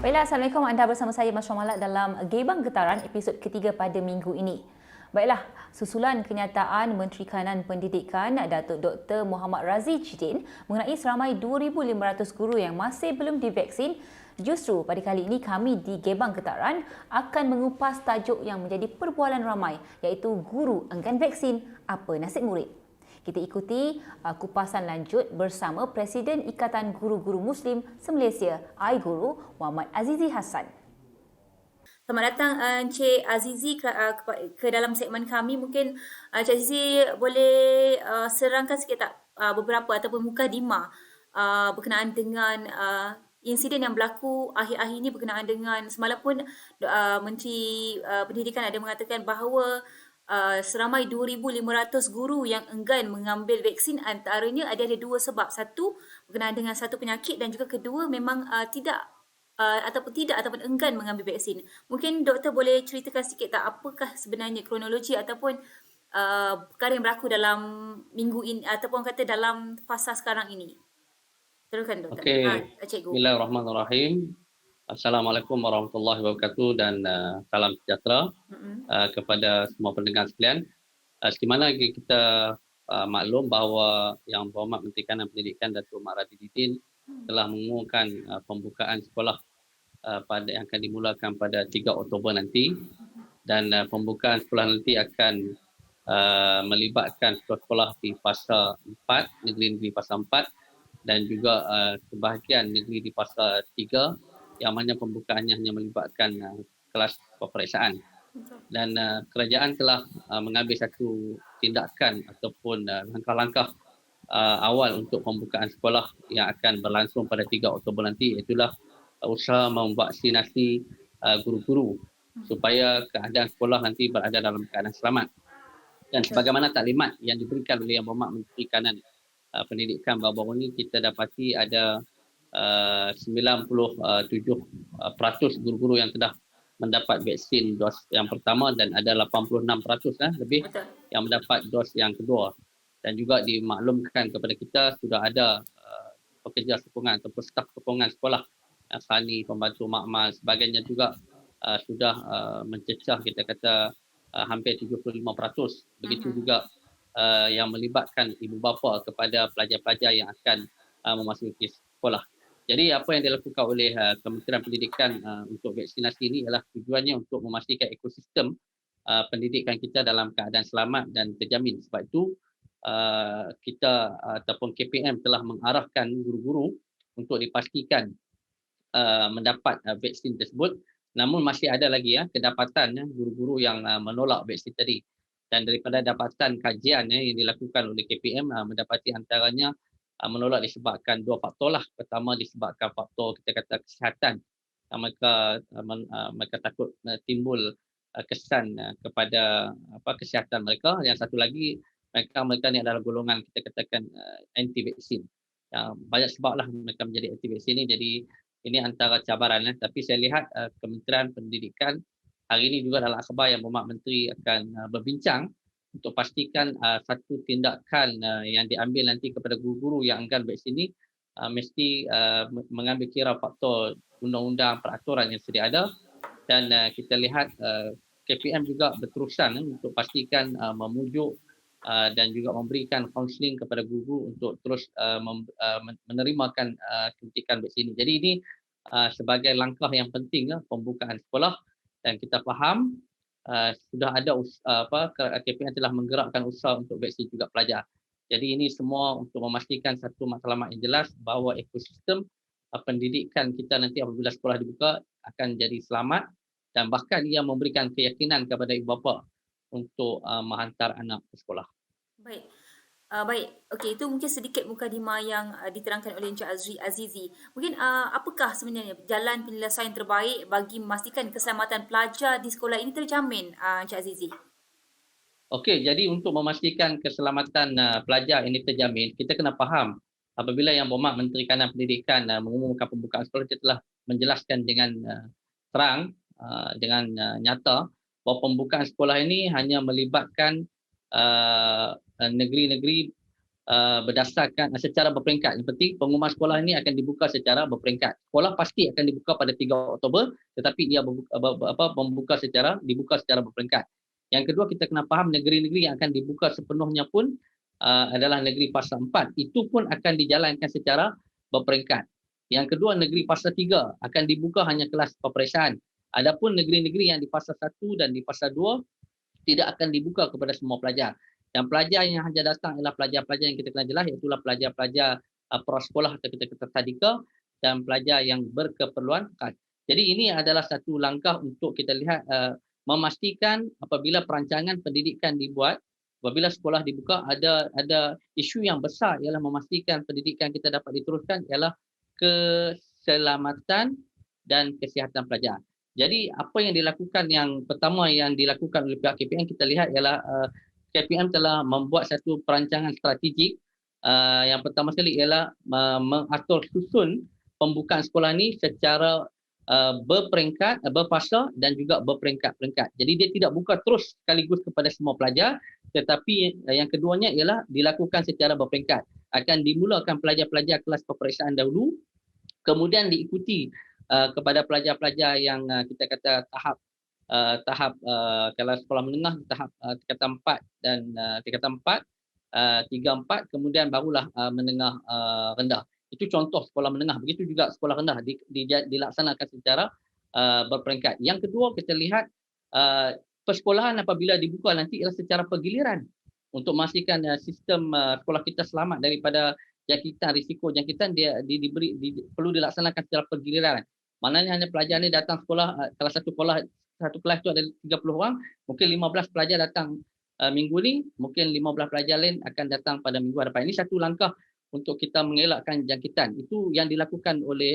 Baiklah, Assalamualaikum. Anda bersama saya, Mas Syah Malak, dalam Gebang Getaran episod ketiga pada minggu ini. Baiklah, susulan kenyataan Menteri Kanan Pendidikan Datuk Dr. Muhammad Razif Chitin mengenai seramai 2,500 guru yang masih belum divaksin, justru pada kali ini kami di Gebang Getaran akan mengupas tajuk yang menjadi perbualan ramai, iaitu guru enggan vaksin, apa nasib murid. Kita ikuti kupasan lanjut bersama Presiden Ikatan Guru-Guru Muslim se-Malaysia, iGuru, Muhammad Azizi Hassan. Selamat datang Encik Azizi ke dalam segmen kami. Mungkin Encik Azizi boleh serangkan sikit tak beberapa ataupun mukadimah berkenaan dengan insiden yang berlaku akhir-akhir ini berkenaan dengan semalam pun Menteri Pendidikan ada mengatakan bahawa seramai 2,500 guru yang enggan mengambil vaksin, antaranya ada dua sebab. Satu, berkenaan dengan satu penyakit, dan juga kedua memang tidak ataupun enggan mengambil vaksin. Mungkin doktor boleh ceritakan sikit tak apakah sebenarnya kronologi ataupun perkara yang berlaku dalam minggu ini ataupun kata dalam fasa sekarang ini. Teruskan doktor. Okey. Cikgu. Bismillahirrahmanirrahim. Assalamualaikum warahmatullahi wabarakatuh dan salam sejahtera kepada semua pendengar sekalian. Seperti mana kita maklum bahawa Yang Berhormat Menteri Kanan Pendidikan Datuk Muhammad Razif Chitin telah mengumumkan pembukaan sekolah yang akan dimulakan pada 3 Oktober nanti, dan pembukaan sekolah nanti akan melibatkan sekolah-sekolah di fasa 4, negeri-negeri fasa 4, dan juga sebahagian negeri di fasa 3 yang mana pembukaannya hanya melibatkan kelas peperiksaan. Dan kerajaan telah mengambil satu tindakan ataupun langkah-langkah awal untuk pembukaan sekolah yang akan berlangsung pada 3 Oktober nanti, iaitulah usaha memvaksinasi guru-guru supaya keadaan sekolah nanti berada dalam keadaan selamat. Dan sebagaimana taklimat yang diberikan oleh Yang Berhormat Menteri Kanan Pendidikan, baru-baru ini kita dapati ada 97% guru-guru yang telah mendapat vaksin dos yang pertama, dan ada 86% lebih yang mendapat dos yang kedua. Dan juga dimaklumkan kepada kita sudah ada pekerja sokongan ataupun staf sokongan sekolah, Sani, pembantu makmal, sebagainya juga sudah mencecah, kita kata hampir 75%. Begitu juga yang melibatkan ibu bapa kepada pelajar-pelajar yang akan memasuki sekolah. Jadi apa yang dilakukan oleh Kementerian Pendidikan untuk vaksinasi ini adalah tujuannya untuk memastikan ekosistem pendidikan kita dalam keadaan selamat dan terjamin. Sebab itu kita ataupun KPM telah mengarahkan guru-guru untuk dipastikan mendapat vaksin tersebut. Namun masih ada lagi kedapatan guru-guru yang menolak vaksin tadi. Dan daripada dapatan kajian yang dilakukan oleh KPM, mendapati antaranya menolak disebabkan dua faktor lah. Pertama, disebabkan faktor kita kata kesihatan. Mereka takut timbul kesan kepada kesihatan mereka. Yang satu lagi, mereka ni adalah golongan kita katakan anti vaksin. Banyak sebablah mereka menjadi anti vaksin ni. Jadi ini antara cabaran. Tapi saya lihat Kementerian Pendidikan hari ini juga dalam akhbar Yang Berhormat Menteri akan berbincang untuk pastikan satu tindakan yang diambil nanti kepada guru-guru yang enggan vaksin ini mesti mengambil kira faktor undang-undang peraturan yang sedia ada. Dan kita lihat KPM juga berterusan untuk pastikan memujuk dan juga memberikan kaunseling kepada guru untuk terus menerimakan suntikan vaksin ini. Jadi ini sebagai langkah yang penting pembukaan sekolah, dan kita faham sudah ada KPM telah menggerakkan usaha untuk vaksin juga pelajar. Jadi ini semua untuk memastikan satu matlamat yang jelas bahawa ekosistem pendidikan kita nanti apabila sekolah dibuka akan jadi selamat, dan bahkan ia memberikan keyakinan kepada ibu bapa untuk menghantar anak ke sekolah. Baik. Baik, okey, itu mungkin sedikit mukadimah yang diterangkan oleh Encik Azizi. Mungkin apakah sebenarnya jalan penyelesaian terbaik bagi memastikan keselamatan pelajar di sekolah ini terjamin, Encik Azizi? Okey, jadi untuk memastikan keselamatan pelajar ini terjamin, kita kena faham apabila Yang Berhormat Menteri Kanan Pendidikan mengumumkan pembukaan sekolah, dia telah menjelaskan dengan terang, dengan nyata bahawa pembukaan sekolah ini hanya melibatkan negeri-negeri berdasarkan secara berperingkat. Yang penting pengumuman sekolah ini akan dibuka secara berperingkat. Sekolah pasti akan dibuka pada 3 Oktober, tetapi ia dibuka secara berperingkat. Yang kedua, kita kena faham negeri-negeri yang akan dibuka sepenuhnya pun adalah negeri fasa 4. Itu pun akan dijalankan secara berperingkat. Yang kedua, negeri fasa 3 akan dibuka hanya kelas peperiksaan. Adapun negeri-negeri yang di fasa 1 dan di fasa 2 tidak akan dibuka kepada semua pelajar. Dan pelajar yang hanya datang ialah pelajar-pelajar yang kita kenal jelas, iaitu pelajar-pelajar prasekolah atau kita kata tadika, dan pelajar yang berkeperluan khas. Jadi ini adalah satu langkah untuk kita lihat memastikan apabila perancangan pendidikan dibuat, apabila sekolah dibuka, ada isu yang besar ialah memastikan pendidikan kita dapat diteruskan ialah keselamatan dan kesihatan pelajar. Jadi apa yang dilakukan, yang pertama yang dilakukan oleh pihak KPM, kita lihat ialah KPM telah membuat satu perancangan strategik. Yang pertama sekali ialah mengatur susun pembukaan sekolah ni secara berperingkat, berfasa dan juga berperingkat-peringkat. Jadi dia tidak buka terus sekaligus kepada semua pelajar, tetapi yang keduanya ialah dilakukan secara berperingkat. Akan dimulakan pelajar-pelajar kelas peperiksaan dahulu, kemudian diikuti kepada pelajar-pelajar yang kita kata tahap kalau sekolah menengah tahap tingkatan 4 dan tingkatan 4, 3, 4, kemudian barulah menengah rendah. Itu contoh sekolah menengah. Begitu juga sekolah rendah dilaksanakan secara berperingkat. Yang kedua, kita lihat persekolahan apabila dibuka nanti ialah secara pergiliran untuk memastikan sistem sekolah kita selamat daripada jangkitan, risiko jangkitan perlu dilaksanakan secara pergiliran. Maknanya hanya pelajar ni datang sekolah, kalau satu kelas tu ada 30 orang, mungkin 15 pelajar datang minggu ni, mungkin 15 pelajar lain akan datang pada minggu hadapan. Ini satu langkah untuk kita mengelakkan jangkitan. Itu yang dilakukan oleh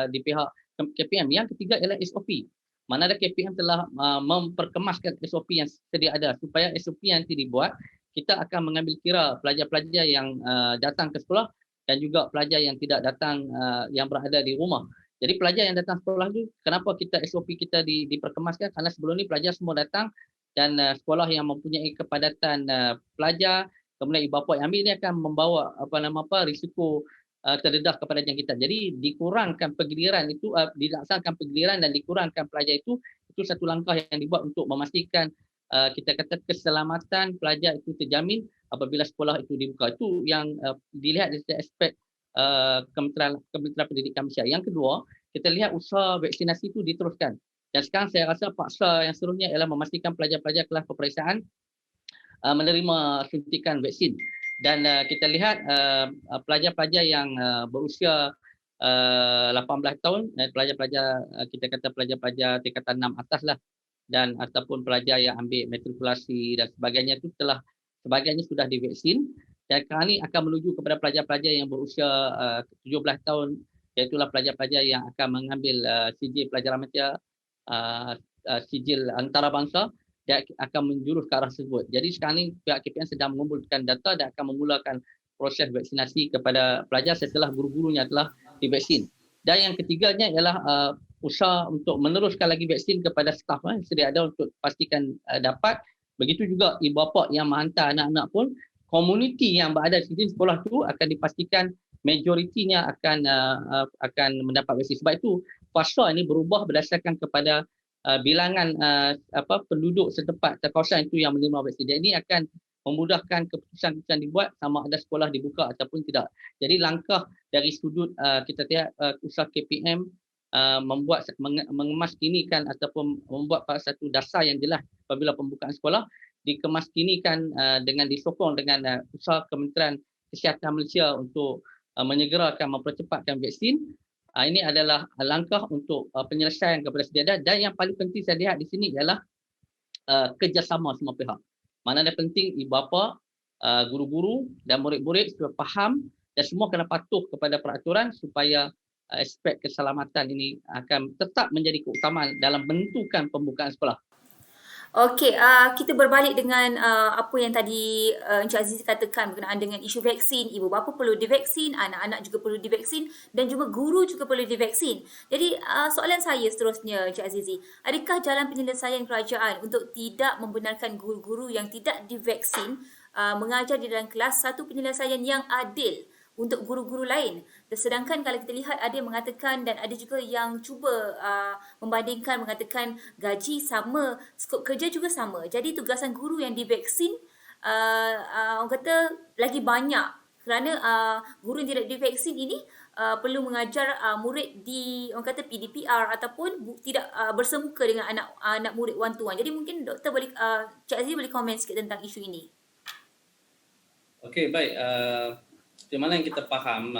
di pihak KPM. Yang ketiga ialah SOP. Mana ada KPM telah memperkemaskan SOP yang sedia ada, supaya SOP yang nanti dibuat, kita akan mengambil kira pelajar-pelajar yang datang ke sekolah dan juga pelajar yang tidak datang, yang berada di rumah. Jadi pelajar yang datang sekolah tu, kenapa kita SOP kita diperkemaskan? Karena sebelum ni pelajar semua datang dan sekolah yang mempunyai kepadatan pelajar, kemudian ibu bapa yang ambil ni akan membawa risiko terdedah kepada jangkitan. Jadi dikurangkan pergiliran itu, dilaksanakan pergiliran dan dikurangkan pelajar itu satu langkah yang dibuat untuk memastikan kita kata keselamatan pelajar itu terjamin apabila sekolah itu dibuka. Itu yang dilihat dari aspek Kementerian Pendidikan Malaysia. Yang kedua, kita lihat usaha vaksinasi itu diteruskan. Dan sekarang saya rasa paksa yang seterusnya ialah memastikan pelajar-pelajar kelas peperiksaan menerima suntikan vaksin. Dan kita lihat pelajar-pelajar yang berusia 18 tahun, pelajar-pelajar kita kata pelajar-pelajar tingkatan 6 atas lah, dan ataupun pelajar yang ambil matrikulasi dan sebagainya itu sebagainya sudah divaksin. Dan sekarang ini akan menuju kepada pelajar-pelajar yang berusia 17 tahun, iaitulah pelajar-pelajar yang akan mengambil sijil pelajar remaja, sijil antarabangsa, dan akan menjurus ke arah tersebut. Jadi sekarang ini pihak KPM sedang mengumpulkan data dan akan memulakan proses vaksinasi kepada pelajar setelah guru-gurunya telah divaksin. Dan yang ketiganya ialah usaha untuk meneruskan lagi vaksin kepada staf sedia ada untuk pastikan dapat. Begitu juga ibu bapa yang menghantar anak-anak pun, komuniti yang berada di sekolah tu akan dipastikan majoritinya akan mendapat vaksin. Sebab itu fasa ini berubah berdasarkan kepada bilangan penduduk setempat kawasan itu yang menerima vaksin. Jadi ini akan memudahkan keputusan-keputusan dibuat sama ada sekolah dibuka ataupun tidak. Jadi langkah dari sudut kita lihat usaha KPM mengemas-kinikan ataupun membuat satu dasar yang jelas apabila pembukaan sekolah, dikemas-kinikan dengan disokong dengan usaha Kementerian Kesihatan Malaysia untuk menyegerakan, mempercepatkan vaksin. Ini adalah langkah untuk penyelesaian kepada sedia ada. Dan yang paling penting saya lihat di sini ialah kerjasama semua pihak. Mana ada penting ibu bapa, guru-guru dan murid-murid supaya faham dan semua kena patuh kepada peraturan supaya aspek keselamatan ini akan tetap menjadi keutamaan dalam menentukan pembukaan sekolah. Okey, kita berbalik dengan apa yang tadi Encik Azizi katakan berkenaan dengan isu vaksin. Ibu bapa perlu divaksin, anak-anak juga perlu divaksin dan juga guru juga perlu divaksin. Jadi soalan saya seterusnya Encik Azizi, adakah jalan penyelesaian kerajaan untuk tidak membenarkan guru-guru yang tidak divaksin mengajar di dalam kelas satu penyelesaian yang adil untuk guru-guru lain. Sedangkan kalau kita lihat ada yang mengatakan dan ada juga yang cuba membandingkan mengatakan gaji sama, skop kerja juga sama. Jadi tugasan guru yang divaksin orang kata lagi banyak kerana guru yang tidak divaksin ini perlu mengajar murid di orang kata PDPR ataupun tidak bersemuka dengan anak murid one to one. Jadi mungkin doktor boleh Cik Aziz boleh komen sikit tentang isu ini. Okey, baik. Di mana yang kita faham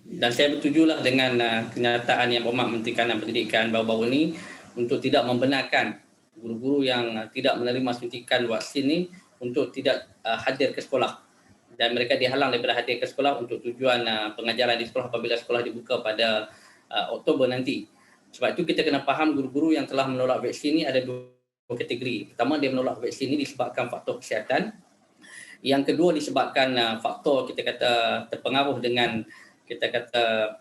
dan saya bersetujulah dengan kenyataan yang Berhormat Menteri Kanan Pendidikan baru-baru ini untuk tidak membenarkan guru-guru yang tidak menerima suntikan vaksin ini untuk tidak hadir ke sekolah, dan mereka dihalang daripada hadir ke sekolah untuk tujuan pengajaran di sekolah apabila sekolah dibuka pada Oktober nanti. Sebab itu kita kena faham guru-guru yang telah menolak vaksin ini ada dua kategori. Pertama, dia menolak vaksin ini disebabkan faktor kesihatan. Yang kedua disebabkan faktor kita kata terpengaruh dengan kita kata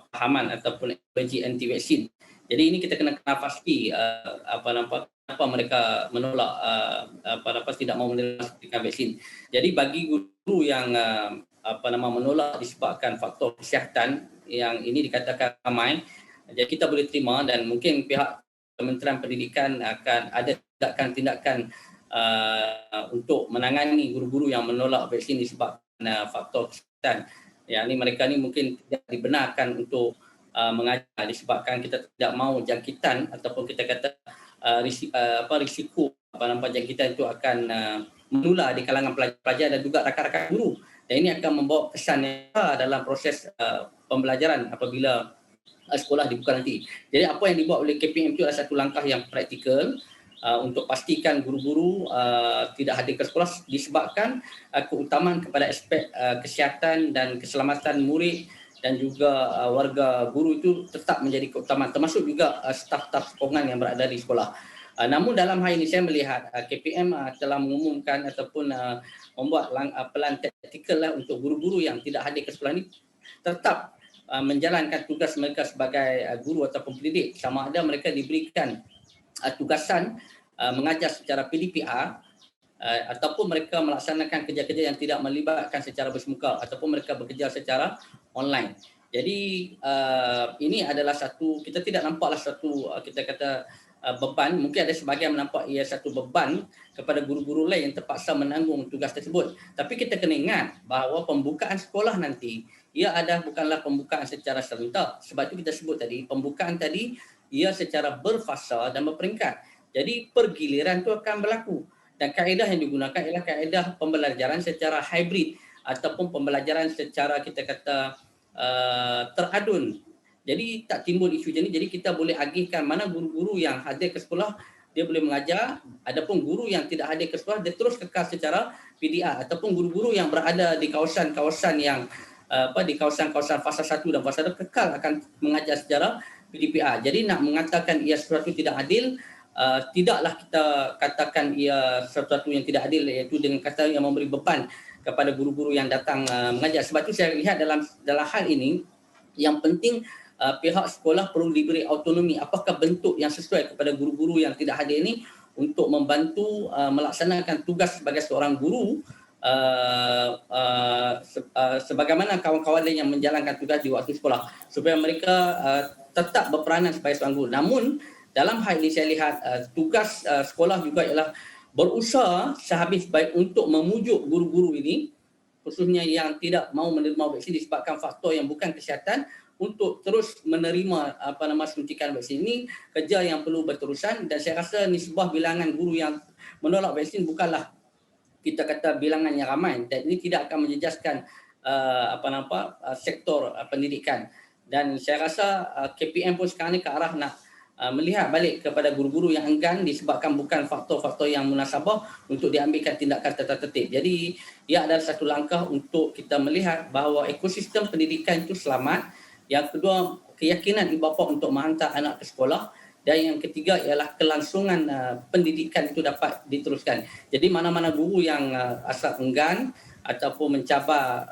pahaman ataupun ideologi anti vaksin. Jadi ini kita kena pasti kenapa mereka menolak tidak mau menerima suntikan vaksin. Jadi bagi guru yang menolak disebabkan faktor kesihatan yang ini dikatakan ramai, jadi kita boleh terima dan mungkin pihak Kementerian Pendidikan akan ada tindakan untuk menangani guru-guru yang menolak vaksin disebabkan faktor kesihatan. Yang ini mereka ni mungkin tidak dibenarkan untuk mengajar disebabkan kita tidak mahu jangkitan ataupun kita kata risiko jangkitan itu akan menular di kalangan pelajar dan juga rakan-rakan guru. Dan ini akan membawa kesan dalam proses pembelajaran apabila sekolah dibuka nanti. Jadi apa yang dibuat oleh KPM itu adalah satu langkah yang praktikal untuk pastikan guru-guru tidak hadir ke sekolah disebabkan keutamaan kepada aspek kesihatan dan keselamatan murid dan juga warga guru itu tetap menjadi keutamaan, termasuk juga staf-staf sokongan yang berada di sekolah. Namun dalam hal ini saya melihat KPM telah mengumumkan ataupun membuat pelan taktikal untuk guru-guru yang tidak hadir ke sekolah ini tetap menjalankan tugas mereka sebagai guru ataupun pendidik, sama ada mereka diberikan tugasan mengajar secara PDPR ataupun mereka melaksanakan kerja-kerja yang tidak melibatkan secara bersemuka ataupun mereka bekerja secara online. Jadi ini adalah satu, kita tidak nampaklah satu kita kata beban, mungkin ada sebahagian menampak ia satu beban kepada guru-guru lain yang terpaksa menanggung tugas tersebut. Tapi kita kena ingat bahawa pembukaan sekolah nanti ia bukanlah pembukaan secara serentak. Sebab itu kita sebut tadi, pembukaan tadi ia secara berfasa dan berperingkat. Jadi pergiliran itu akan berlaku. Dan kaedah yang digunakan ialah kaedah pembelajaran secara hybrid ataupun pembelajaran secara kita kata teradun. Jadi tak timbul isu jenis. Jadi kita boleh agihkan mana guru-guru yang hadir ke sekolah dia boleh mengajar, adapun guru yang tidak hadir ke sekolah dia terus kekal secara PDR, ataupun guru-guru yang berada di kawasan-kawasan yang di kawasan-kawasan fasa 1 dan fasa 2 kekal akan mengajar secara PDPR. Jadi nak mengatakan ia sesuatu tidak adil, tidaklah kita katakan ia sesuatu yang tidak adil, iaitu dengan kata yang memberi beban kepada guru-guru yang datang mengajar. Sebab itu saya lihat dalam hal ini yang penting pihak sekolah perlu diberi autonomi apakah bentuk yang sesuai kepada guru-guru yang tidak hadir ini untuk membantu melaksanakan tugas sebagai seorang guru sebagaimana kawan-kawan lain yang menjalankan tugas di waktu sekolah, supaya mereka tetap berperanan sebagai seorang guru. Namun dalam hal ini saya lihat tugas sekolah juga ialah berusaha sehabis baik untuk memujuk guru-guru ini, khususnya yang tidak mahu menerima vaksin disebabkan faktor yang bukan kesihatan, untuk terus menerima suntikan vaksin. Ini kerja yang perlu berterusan, dan saya rasa nisbah bilangan guru yang menolak vaksin bukanlah kita kata bilangan yang ramai, dan ini tidak akan menjejaskan sektor pendidikan. Dan saya rasa KPM pun sekarang ni ke arah nak melihat balik kepada guru-guru yang enggan disebabkan bukan faktor-faktor yang munasabah untuk diambilkan tindakan tertatib. Jadi ia adalah satu langkah untuk kita melihat bahawa ekosistem pendidikan itu selamat. Yang kedua, keyakinan ibu bapa untuk menghantar anak ke sekolah. Dan yang ketiga ialah kelangsungan pendidikan itu dapat diteruskan. Jadi mana-mana guru yang asal enggan ataupun mencabar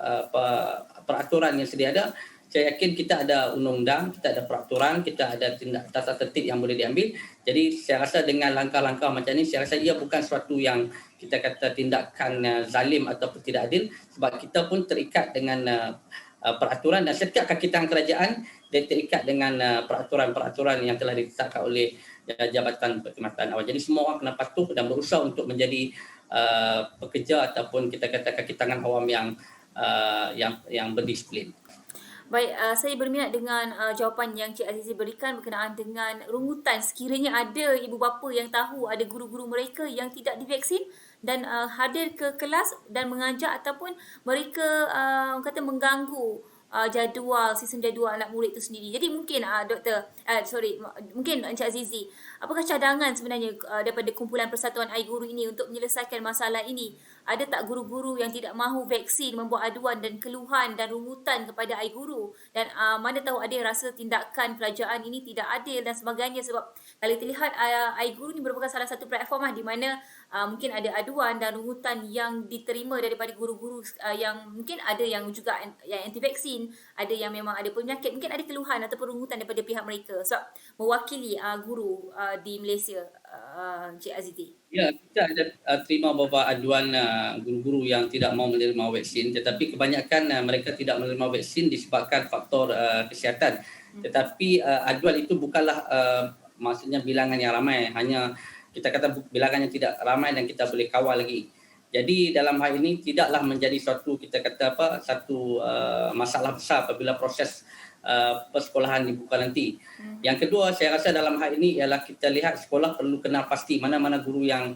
peraturan yang sedia ada, saya yakin kita ada undang-undang, kita ada peraturan, kita ada tata tertib yang boleh diambil. Jadi saya rasa dengan langkah-langkah macam ni, saya rasa ia bukan suatu yang kita kata tindakan zalim ataupun tidak adil, sebab kita pun terikat dengan peraturan, dan setiap kaki tangan kerajaan dia terikat dengan peraturan-peraturan yang telah ditetapkan oleh Jabatan Perkhidmatan Awam. Jadi semua orang kena patuh dan berusaha untuk menjadi pekerja ataupun kita kata kaki tangan awam yang berdisiplin. Baik, saya berminat dengan jawapan yang Cik Azizi berikan berkenaan dengan rungutan. Sekiranya ada ibu bapa yang tahu ada guru-guru mereka yang tidak divaksin dan hadir ke kelas dan mengajar, ataupun mereka orang kata mengganggu sistem jadual anak murid itu sendiri. Jadi mungkin mungkin Encik Azizi, apakah cadangan sebenarnya daripada kumpulan Persatuan Air Guru ini untuk menyelesaikan masalah ini? Ada tak guru-guru yang tidak mahu vaksin membuat aduan dan keluhan dan rungutan kepada air guru, dan mana tahu ada yang rasa tindakan kerajaan ini tidak adil dan sebagainya? Sebab kalau kita lihat air guru ini merupakan salah satu platform di mana mungkin ada aduan dan rungutan yang diterima daripada guru-guru yang mungkin ada yang juga yang anti vaksin, ada yang memang ada penyakit, mungkin ada keluhan ataupun rungutan daripada pihak mereka. So mewakili guru di Malaysia, Encik Azizi. Ya, kita ada terima beberapa aduan guru-guru yang tidak mau menerima vaksin, tetapi kebanyakan mereka tidak menerima vaksin disebabkan faktor kesihatan. Tetapi aduan itu bukanlah maksudnya bilangan yang ramai, hanya kita kata bilangan yang tidak ramai dan kita boleh kawal lagi. Jadi dalam hal ini tidaklah menjadi satu kita kata satu masalah besar apabila proses persekolahan dibuka nanti. Yang kedua, saya rasa dalam hal ini ialah kita lihat sekolah perlu kenal pasti mana-mana guru yang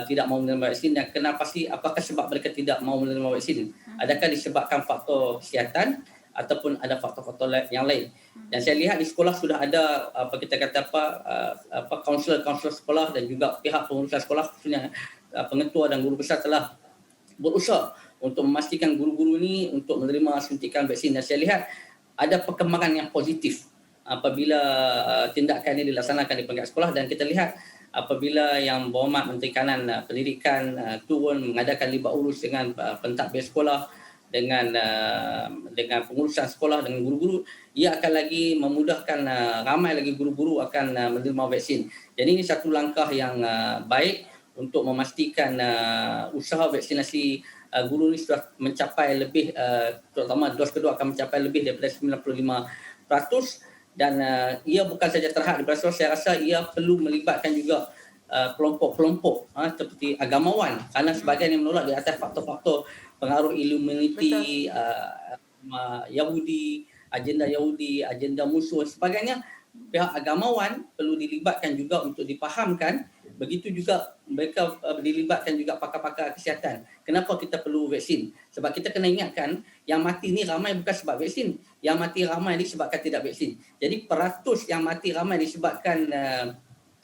tidak mau menerima vaksin, dan kenal pasti apakah sebab mereka tidak mau menerima vaksin. Adakah disebabkan faktor kesihatan ataupun ada faktor-faktor yang lain. Dan saya lihat di sekolah sudah ada kaunselor sekolah dan juga pihak pengurusan sekolah, khususnya pengetua dan guru besar telah berusaha untuk memastikan guru-guru ini untuk menerima suntikan vaksin. Dan saya lihat ada perkembangan yang positif apabila tindakan ini dilaksanakan di peringkat sekolah, dan kita lihat apabila Yang Berhormat Menteri Kanan Pendidikan turun mengadakan libat urus dengan pentadbir sekolah, dengan pengurusan sekolah, dengan guru-guru, ia akan lagi memudahkan ramai lagi guru-guru akan menerima vaksin. Jadi ini satu langkah yang baik untuk memastikan usaha vaksinasi guru ini sudah mencapai lebih, terutama dos kedua akan mencapai lebih daripada 95%, dan ia bukan saja terhad di Brazil, saya rasa ia perlu melibatkan juga kelompok-kelompok seperti agamawan, kerana sebahagian yang menolak di atas faktor-faktor pengaruh Illuminati, Yahudi, agenda musuh dan sebagainya. Pihak agamawan perlu dilibatkan juga untuk dipahamkan. Begitu juga mereka dilibatkan juga pakar-pakar kesihatan. Kenapa kita perlu vaksin? Sebab kita kena ingatkan yang mati ni ramai bukan sebab vaksin. Yang mati ramai disebabkan tidak vaksin. Jadi peratus yang mati ramai disebabkan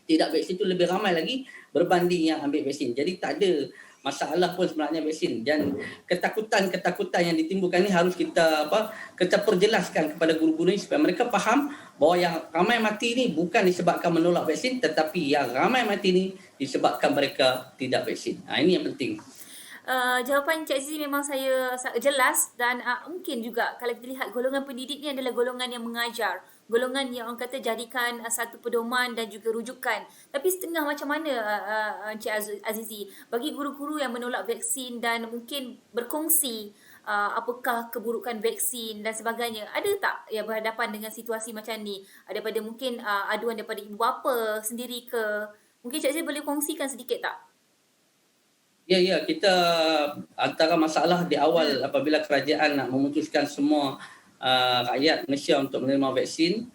tidak vaksin itu lebih ramai lagi berbanding yang ambil vaksin. Jadi tak ada masalah pun sebenarnya vaksin, dan ketakutan yang ditimbulkan ni harus kita perjelaskan kepada guru-guru ni supaya mereka faham bahawa yang ramai mati ni bukan disebabkan menolak vaksin, tetapi yang ramai mati ni disebabkan mereka tidak vaksin. Ini yang penting. Jawapan Cik Azizi memang saya jelas, dan mungkin juga kalau kita lihat golongan pendidik ni adalah golongan yang mengajar, golongan yang orang kata jadikan satu pedoman dan juga rujukan. Tapi setengah macam mana Cik Azizi bagi guru-guru yang menolak vaksin dan mungkin berkongsi apakah keburukan vaksin dan sebagainya? Ada tak yang berhadapan dengan situasi macam ni? Daripada mungkin aduan daripada ibu bapa sendiri ke? Mungkin Cik Azizi boleh kongsikan sedikit tak? Ya, kita antara masalah di awal apabila kerajaan nak memutuskan semua rakyat Malaysia untuk menerima vaksin,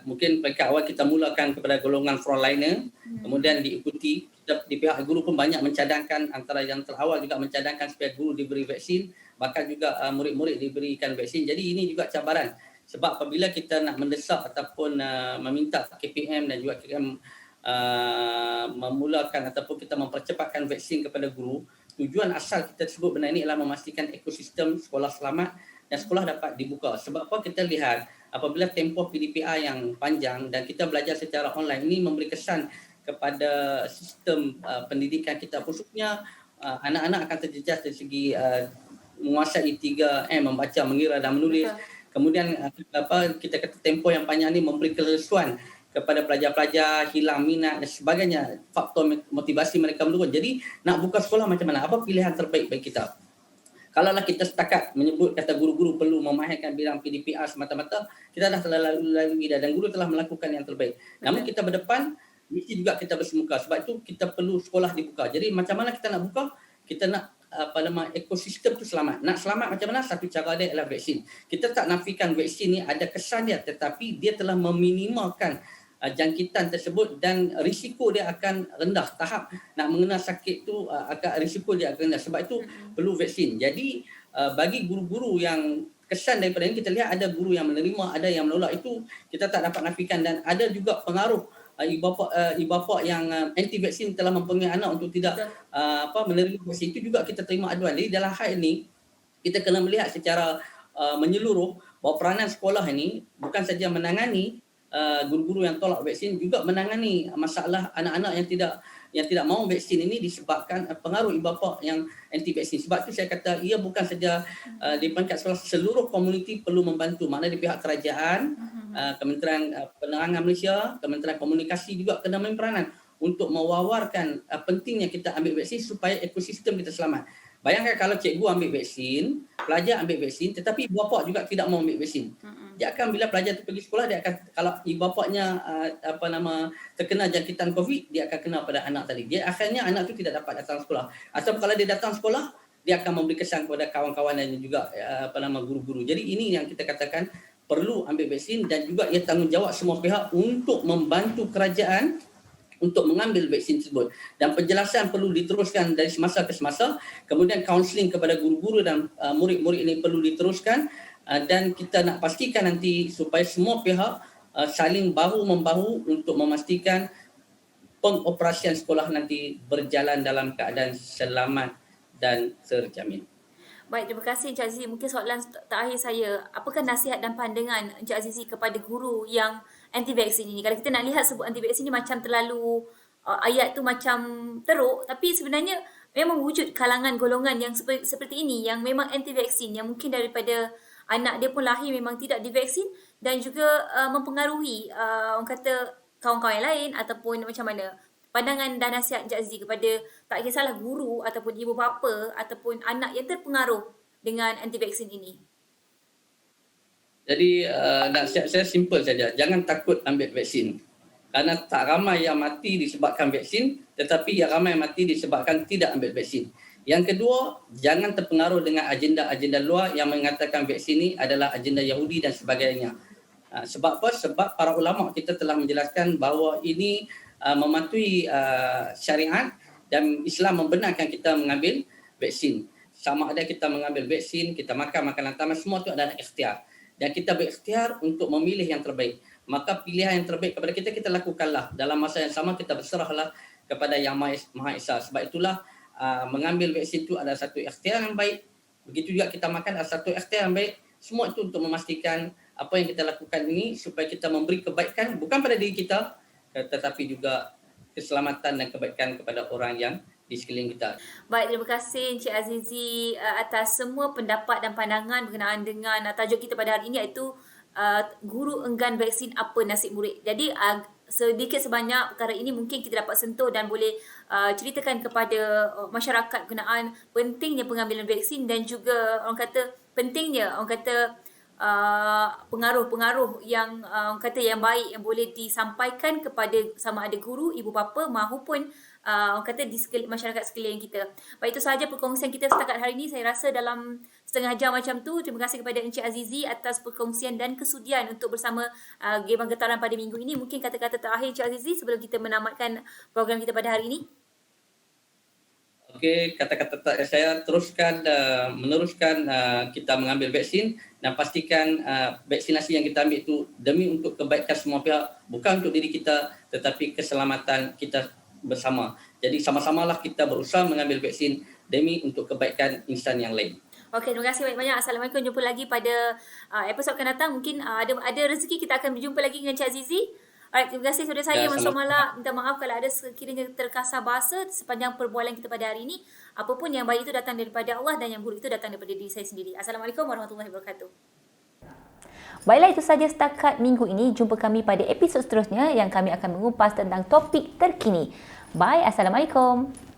mungkin peringkat awal kita mulakan kepada golongan frontliner, kemudian diikuti. Di pihak guru pun banyak mencadangkan, antara yang terawal juga mencadangkan supaya guru diberi vaksin, bahkan juga murid-murid diberikan vaksin. Jadi ini juga cabaran, sebab apabila kita nak mendesak ataupun meminta KPM dan juga KPM memulakan ataupun kita mempercepatkan vaksin kepada guru, tujuan asal kita sebut benda ini adalah memastikan ekosistem sekolah selamat dan sekolah dapat dibuka. Sebab apa, kita lihat apabila tempoh PDPR yang panjang dan kita belajar secara online, ini memberi kesan kepada sistem pendidikan kita, khususnya anak-anak akan terjejas dari segi menguasai 3M, membaca, mengira dan menulis. Kemudian kita kata tempoh yang panjang ni memberi kelesuan kepada pelajar-pelajar, hilang minat dan sebagainya, faktor motivasi mereka menurun. Jadi nak buka sekolah macam mana? Apa pilihan terbaik bagi kita? Kalaulah kita setakat menyebut kata guru-guru perlu memahirkan bidang PDPR semata-mata, kita dah telah lalui dah dan guru telah melakukan yang terbaik. Namun kita berdepan, mesti juga kita bersemuka. Sebab itu kita perlu sekolah dibuka. Jadi macam mana kita nak buka? Kita nak ekosistem tu selamat. Nak selamat macam mana? Satu cara dia adalah vaksin. Kita tak nafikan vaksin ni ada kesan dia, tetapi dia telah meminimalkan jangkitan tersebut dan risiko dia akan rendah. Tahap nak mengenal sakit tu agak risiko dia akan rendah. Sebab itu perlu vaksin. Jadi bagi guru-guru yang kesan daripada ini, kita lihat ada guru yang menerima, ada yang menolak, itu kita tak dapat nafikan. Dan ada juga pengaruh ibu bapa yang anti vaksin telah mempengaruhi anak untuk tidak menerima vaksin. Itu juga kita terima aduan. Jadi dalam hal ini kita kena melihat secara menyeluruh bahawa peranan sekolah ini bukan saja menangani guru-guru yang tolak vaksin, juga menangani masalah anak-anak yang tidak mahu vaksin ini disebabkan pengaruh ibu bapa yang anti vaksin. Sebab itu saya kata ia bukan saja di peringkat sekolah, seluruh komuniti perlu membantu. Maknanya di pihak kerajaan, Kementerian Penerangan Malaysia, Kementerian Komunikasi juga kena main peranan untuk mewawarkan pentingnya kita ambil vaksin supaya ekosistem kita selamat. Bayangkan kalau cikgu ambil vaksin, pelajar ambil vaksin, tetapi ibu bapa juga tidak mau ambil vaksin. Dia akan, bila pelajar itu pergi sekolah, dia akan, kalau ibu bapanya terkena jangkitan COVID, dia akan kena pada anak tadi. Dia akhirnya anak itu tidak dapat datang sekolah. Atau kalau dia datang sekolah, dia akan memberi kesan kepada kawan-kawan dan juga guru-guru. Jadi ini yang kita katakan perlu ambil vaksin, dan juga ia tanggungjawab semua pihak untuk membantu kerajaan untuk mengambil vaksin tersebut. Dan penjelasan perlu diteruskan dari semasa ke semasa. Kemudian kaunseling kepada guru-guru dan murid-murid ini perlu diteruskan. Dan kita nak pastikan nanti supaya semua pihak saling bahu-membahu untuk memastikan pengoperasian sekolah nanti berjalan dalam keadaan selamat dan terjamin. Baik, terima kasih Encik Azizi. Mungkin soalan terakhir saya, apakah nasihat dan pandangan Encik Azizi kepada guru yang anti vaksin ini? Kalau kita nak lihat sebut anti vaksin ini macam terlalu ayat tu macam teruk, tapi sebenarnya memang wujud kalangan golongan yang seperti ini yang memang anti vaksin, yang mungkin daripada anak dia pun lahir memang tidak divaksin, dan juga mempengaruhi orang kata kawan-kawan yang lain, ataupun macam mana pandangan dan nasihat Encik Azizi kepada tak kisahlah guru ataupun ibu bapa ataupun anak yang terpengaruh dengan anti vaksin ini? Jadi nasihat saya simple saja, jangan takut ambil vaksin. Kerana tak ramai yang mati disebabkan vaksin, tetapi yang ramai yang mati disebabkan tidak ambil vaksin. Yang kedua, jangan terpengaruh dengan agenda-agenda luar yang mengatakan vaksin ini adalah agenda Yahudi dan sebagainya. Sebab apa? Sebab para ulama kita telah menjelaskan bahawa ini mematuhi syariat, dan Islam membenarkan kita mengambil vaksin. Sama ada kita mengambil vaksin, kita makan makanan taman, semua itu adalah ikhtiar. Dan kita berikhtiar untuk memilih yang terbaik. Maka pilihan yang terbaik kepada kita lakukanlah. Dalam masa yang sama kita berserahlah kepada Yang Maha Esa. Sebab itulah mengambil vaksin itu adalah satu ikhtiar yang baik. Begitu juga kita makan adalah satu ikhtiar yang baik. Semua itu untuk memastikan apa yang kita lakukan ini supaya kita memberi kebaikan bukan pada diri kita, tetapi juga keselamatan dan kebaikan kepada orang yang di sekeliling kita. Baik, terima kasih Encik Azizi atas semua pendapat dan pandangan berkenaan dengan tajuk kita pada hari ini, iaitu guru enggan vaksin, apa nasib murid. Jadi sedikit sebanyak perkara ini mungkin kita dapat sentuh dan boleh ceritakan kepada masyarakat berkenaan pentingnya pengambilan vaksin, dan juga orang kata pentingnya orang kata pengaruh-pengaruh yang kata yang baik yang boleh disampaikan kepada sama ada guru, ibu bapa maupun orang kata di masyarakat sekeliling kita. Baik, itu sahaja perkongsian kita setakat hari ini. Saya rasa dalam setengah jam macam tu. Terima kasih kepada Encik Azizi atas perkongsian dan kesudian untuk bersama Gebang Getaran pada minggu ini. Mungkin kata-kata terakhir Encik Azizi sebelum kita menamatkan program kita pada hari ini. Okey, kata-kata saya teruskan meneruskan kita mengambil vaksin, dan pastikan vaksinasi yang kita ambil itu demi untuk kebaikan semua pihak, bukan untuk diri kita tetapi keselamatan kita bersama. Jadi sama-samalah kita berusaha mengambil vaksin demi untuk kebaikan insan yang lain. Okey, terima kasih banyak-banyak. Assalamualaikum. Jumpa lagi pada episod akan datang. Mungkin ada rezeki kita akan berjumpa lagi dengan Encik Azizi. Alright, terima kasih saudara saya Masya Allah. Minta maaf kalau ada sekiranya terkasar bahasa sepanjang perbualan kita pada hari ini. Apapun yang baik itu datang daripada Allah, dan yang buruk itu datang daripada diri saya sendiri. Assalamualaikum warahmatullahi wabarakatuh. Baiklah, itu sahaja setakat minggu ini. Jumpa kami pada episod seterusnya yang kami akan mengupas tentang topik terkini. Bye, Assalamualaikum.